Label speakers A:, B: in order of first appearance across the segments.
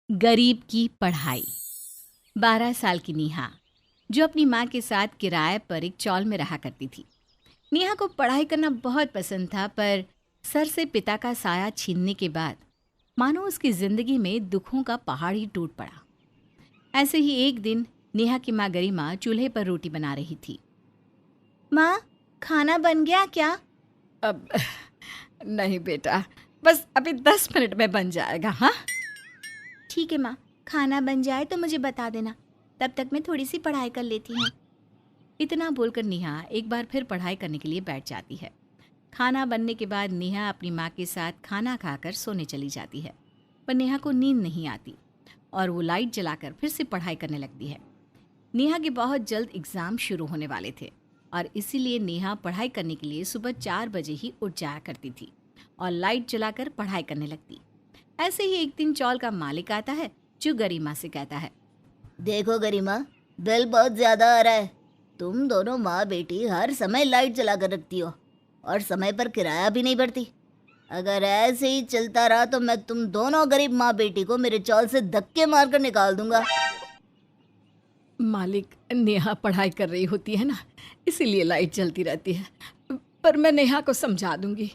A: गरीब की पढ़ाई। 12 साल की नेहा, जो अपनी माँ के साथ किराए पर एक चॉल में रहा करती थी। नेहा को पढ़ाई करना बहुत पसंद था, पर सर से पिता का साया छीनने के बाद मानो उसकी जिंदगी में दुखों का पहाड़ ही टूट पड़ा। ऐसे ही एक दिन नेहा की माँ गरिमा चूल्हे पर रोटी बना रही थी। माँ, खाना बन गया क्या? अब नहीं बेटा, बस अभी 10 मिनट में बन जाएगा। हाँ, ठीक है माँ, खाना बन जाए तो मुझे बता देना, तब तक मैं थोड़ी सी पढ़ाई कर लेती हूँ। इतना बोलकर नेहा एक बार फिर पढ़ाई करने के लिए बैठ जाती है। खाना बनने के बाद नेहा अपनी माँ के साथ खाना खाकर सोने चली जाती है, पर नेहा को नींद नहीं आती और वो लाइट जलाकर फिर से पढ़ाई करने लगती है। नेहा के बहुत जल्द एग्ज़ाम शुरू होने वाले थे और इसीलिए नेहा पढ़ाई करने के लिए सुबह 4 बजे ही उठ जाया करती थी और लाइट जलाकर पढ़ाई करने लगती। ऐसे ही एक दिन चॉल का मालिक आता है, जो गरिमा से कहता है,
B: देखो गरिमा, बिल बहुत ज्यादा आ रहा है। तुम दोनों माँ बेटी हर समय लाइट जला कर रखती हो और समय पर किराया भी नहीं भरती। अगर ऐसे ही चलता रहा तो मैं तुम दोनों गरीब माँ बेटी को मेरे चौल से धक्के मारकर निकाल दूंगा।
A: मालिक, नेहा पढ़ाई कर रही होती है ना, इसीलिए लाइट जलती रहती है, पर मैं नेहा को समझा दूंगी।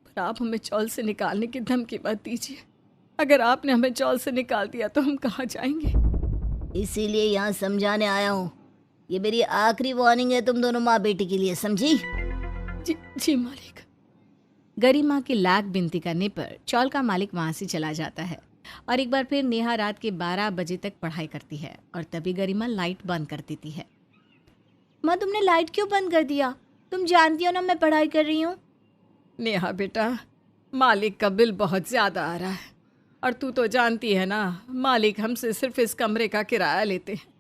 A: पर आप हमें चॉल से निकालने की धमकी मत दीजिए। अगर आपने हमें चॉल से निकाल दिया तो हम कहाँ जाएंगे?
B: इसीलिए यहाँ समझाने आया हूँ। ये मेरी आखिरी वार्निंग है तुम दोनों माँ बेटी के लिए, समझी?
A: जी जी मालिक। गरिमा की लाख विनती करने पर चॉल का मालिक वहां से चला जाता है और एक बार फिर नेहा रात के 12 बजे तक पढ़ाई करती है और तभी गरिमा लाइट बंद कर देती है। माँ, तुमने लाइट क्यों बंद कर दिया? तुम जानती हो ना मैं पढ़ाई कर रही हूँ। नेहा बेटा, मालिक का बिल बहुत ज़्यादा आ रहा है और तू तो जानती है ना, मालिक हमसे सिर्फ इस कमरे का किराया लेते हैं।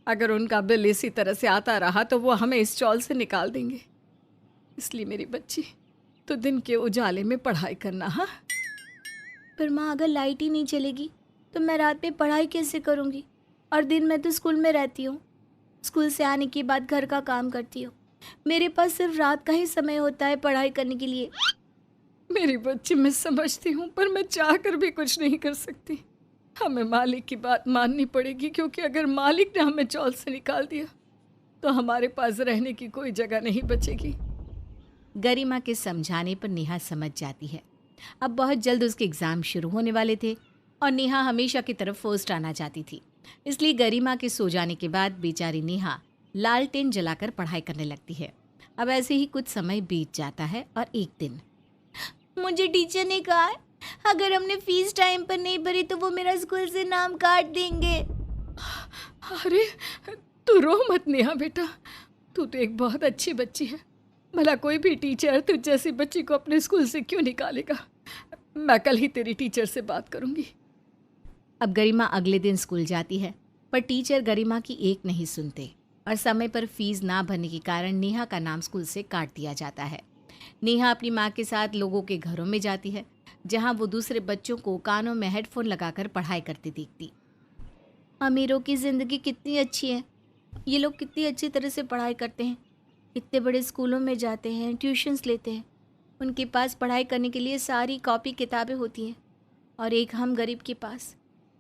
A: अगर उनका बिल इसी तरह से आता रहा तो वो हमें इस चॉल से निकाल देंगे। इसलिए मेरी बच्ची, तो दिन के उजाले में पढ़ाई करना। हाँ, पर माँ, अगर लाइट ही नहीं चलेगी तो मैं रात में पढ़ाई कैसे करूँगी? और दिन में तो स्कूल में रहती हूँ। स्कूल से आने के बाद घर का काम करती हूँ। मेरे पास सिर्फ रात का ही समय होता है पढ़ाई करने के लिए। मेरी बच्ची, मैं समझती हूँ, पर मैं चाह कर भी कुछ नहीं कर सकती। हमें मालिक की बात माननी पड़ेगी, क्योंकि अगर मालिक ने हमें चॉल से निकाल दिया तो हमारे पास रहने की कोई जगह नहीं बचेगी। गरिमा के समझाने पर नेहा समझ जाती है। अब बहुत जल्द उसके एग्ज़ाम शुरू होने वाले थे और नेहा हमेशा की तरफ फर्स्ट आना चाहती थी। इसलिए गरिमा के सो जाने के बाद बेचारी नेहा लालटेन जलाकर पढ़ाई करने लगती है। अब ऐसे ही कुछ समय बीत जाता है और एक दिन, मुझे टीचर ने कहा है, अगर हमने फीस टाइम पर नहीं भरी तो वो मेरा स्कूल से नाम काट देंगे। अरे, तू रो मत नेहा बेटा, तू तो एक बहुत अच्छी बच्ची है। भला कोई भी टीचर तुझ जैसी बच्ची को अपने स्कूल से क्यों निकालेगा? मैं कल ही तेरी टीचर से बात करूंगी। अब गरिमा अगले दिन स्कूल जाती है, पर टीचर गरिमा की एक नहीं सुनते और समय पर फीस ना भरने के कारण नेहा का नाम स्कूल से काट दिया जाता है। नेहा अपनी माँ के साथ लोगों के घरों में जाती है, जहाँ वो दूसरे बच्चों को कानों में हेडफोन लगाकर पढ़ाई करती देखती। अमीरों की ज़िंदगी कितनी अच्छी है। ये लोग कितनी अच्छी तरह से पढ़ाई करते हैं, इतने बड़े स्कूलों में जाते हैं, ट्यूशन्स लेते हैं। उनके पास पढ़ाई करने के लिए सारी कॉपी किताबें होती हैं, और एक हम गरीब के पास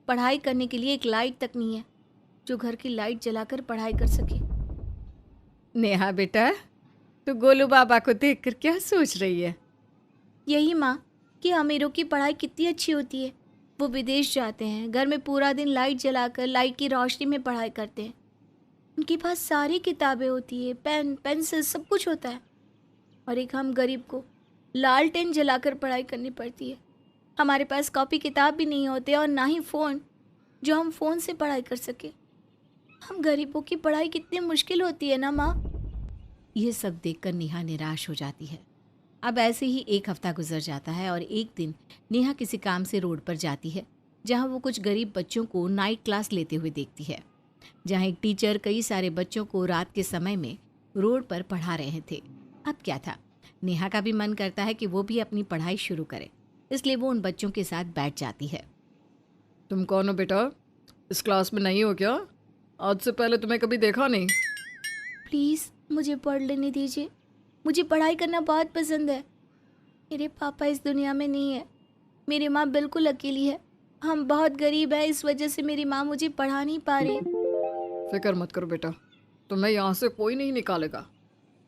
A: पढ़ाई करने के लिए एक लाइट तक नहीं है, जो घर की लाइट जलाकर पढ़ाई कर सके। नेहा बेटा, तो गोलू बाबा को देखकर क्या सोच रही है? यही माँ, कि अमीरों की पढ़ाई कितनी अच्छी होती है। वो विदेश जाते हैं, घर में पूरा दिन लाइट जलाकर लाइट की रोशनी में पढ़ाई करते हैं। उनके पास सारी किताबें होती है, पेन पेंसिल सब कुछ होता है, और एक हम गरीब को लालटेन जलाकर पढ़ाई करनी पड़ती है। हमारे पास कॉपी किताब भी नहीं होते और ना ही फ़ोन, जो हम फ़ोन से पढ़ाई कर सके। हम गरीबों की पढ़ाई कितनी मुश्किल होती है ना माँ। ये सब देखकर नेहा निराश हो जाती है। अब ऐसे ही एक हफ्ता गुजर जाता है और एक दिन नेहा किसी काम से रोड पर जाती है, जहाँ वो कुछ गरीब बच्चों को नाइट क्लास लेते हुए देखती है, जहाँ एक टीचर कई सारे बच्चों को रात के समय में रोड पर पढ़ा रहे थे। अब क्या था, नेहा का भी मन करता है कि वो भी अपनी पढ़ाई शुरू करे, इसलिए वो उन बच्चों के साथ बैठ जाती है। तुम कौन हो बेटा? इस क्लास में नहीं हो क्या? आज से पहले तुम्हें कभी देखा नहीं। प्लीज़ मुझे पढ़ लेने दीजिए, मुझे पढ़ाई करना बहुत पसंद है। मेरे पापा इस दुनिया में नहीं है, मेरी माँ बिल्कुल अकेली है हम बहुत गरीब हैं, इस वजह से मेरी माँ मुझे पढ़ा नहीं पा रही।
C: फिक्र मत करो बेटा, तुम्हें यहाँ से कोई नहीं निकालेगा।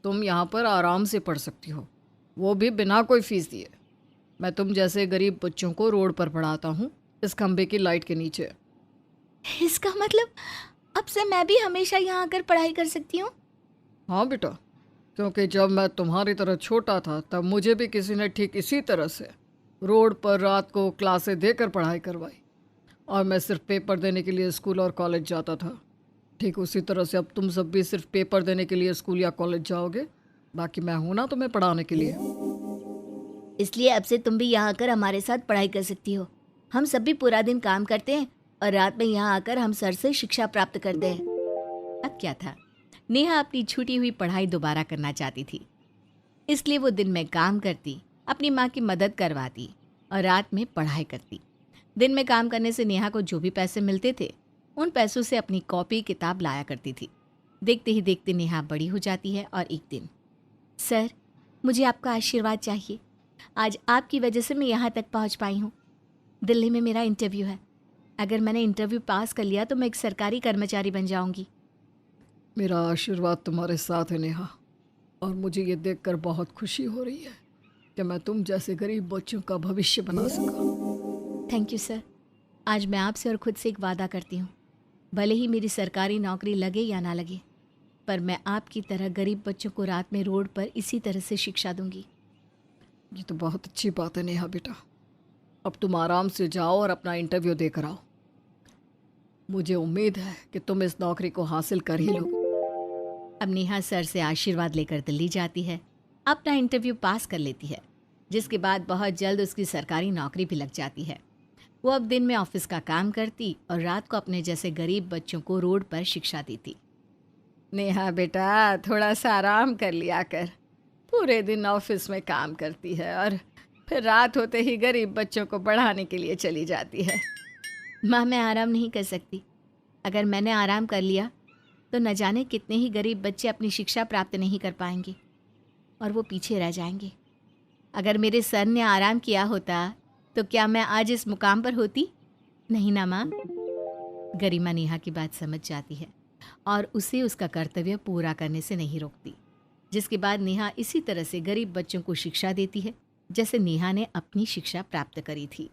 C: तुम यहाँ पर आराम से पढ़ सकती हो, वो भी बिना कोई फीस दिए। मैं तुम जैसे गरीब बच्चों को रोड पर पढ़ाता हूँ, इस खंबे की लाइट के नीचे।
A: इसका मतलब अब से मैं भी हमेशा यहाँ आकर पढ़ाई कर सकती हूँ?
C: हाँ बेटा, क्योंकि जब मैं तुम्हारी तरह छोटा था तब मुझे भी किसी ने ठीक इसी तरह से रोड पर रात को क्लासें देकर पढ़ाई करवाई, और मैं सिर्फ पेपर देने के लिए स्कूल और कॉलेज जाता था। ठीक उसी तरह से अब तुम सब भी सिर्फ पेपर देने के लिए स्कूल या कॉलेज जाओगे, बाकी मैं हूं ना तुम्हें पढ़ाने के लिए।
B: इसलिए अब से तुम भी यहाँ आकर हमारे साथ पढ़ाई कर सकती हो। हम सब भी पूरा दिन काम करते हैं और रात में यहाँ आकर हम सर से शिक्षा प्राप्त करते हैं।
A: अब क्या था, नेहा अपनी छूटी हुई पढ़ाई दोबारा करना चाहती थी, इसलिए वो दिन में काम करती, अपनी माँ की मदद करवाती और रात में पढ़ाई करती। दिन में काम करने से नेहा को जो भी पैसे मिलते थे, उन पैसों से अपनी कॉपी किताब लाया करती थी। देखते ही देखते नेहा बड़ी हो जाती है और एक दिन, सर, मुझे आपका आशीर्वाद चाहिए। आज आपकी वजह से मैं यहाँ तक पहुँच पाई हूँ। दिल्ली में मेरा इंटरव्यू है। अगर मैंने इंटरव्यू पास कर लिया तो मैं एक सरकारी कर्मचारी बन जाऊँगी।
C: मेरा आशीर्वाद तुम्हारे साथ है नेहा, और मुझे ये देखकर बहुत खुशी हो रही है कि मैं तुम जैसे गरीब बच्चों का भविष्य बना सका।
A: Thank you sir. आज मैं आपसे और खुद से एक वादा करती हूँ, भले ही मेरी सरकारी नौकरी लगे या ना लगे, पर मैं आपकी तरह गरीब बच्चों को रात में रोड पर इसी तरह से शिक्षा दूंगी।
C: ये तो बहुत अच्छी बात है नेहा बेटा, अब तुम आराम से जाओ और अपना इंटरव्यू देकर आओ। मुझे उम्मीद है कि तुम इस नौकरी को हासिल कर ही लोगे।
A: अब नेहा सर से आशीर्वाद लेकर दिल्ली जाती है, अपना इंटरव्यू पास कर लेती है, जिसके बाद बहुत जल्द उसकी सरकारी नौकरी भी लग जाती है। वो अब दिन में ऑफिस का काम करती और रात को अपने जैसे गरीब बच्चों को रोड पर शिक्षा देती। नेहा बेटा, थोड़ा सा आराम कर लिया कर। पूरे दिन ऑफिस में काम करती है और फिर रात होते ही गरीब बच्चों को पढ़ाने के लिए चली जाती है। माँ, मैं आराम नहीं कर सकती। अगर मैंने आराम कर लिया तो न जाने कितने ही गरीब बच्चे अपनी शिक्षा प्राप्त नहीं कर पाएंगे और वो पीछे रह जाएंगे। अगर मेरे सर ने आराम किया होता तो क्या मैं आज इस मुकाम पर होती? नहीं ना माँ। गरिमा नेहा की बात समझ जाती है और उसे उसका कर्तव्य पूरा करने से नहीं रोकती, जिसके बाद नेहा इसी तरह से गरीब बच्चों को शिक्षा देती है जैसे नेहा ने अपनी शिक्षा प्राप्त करी थी।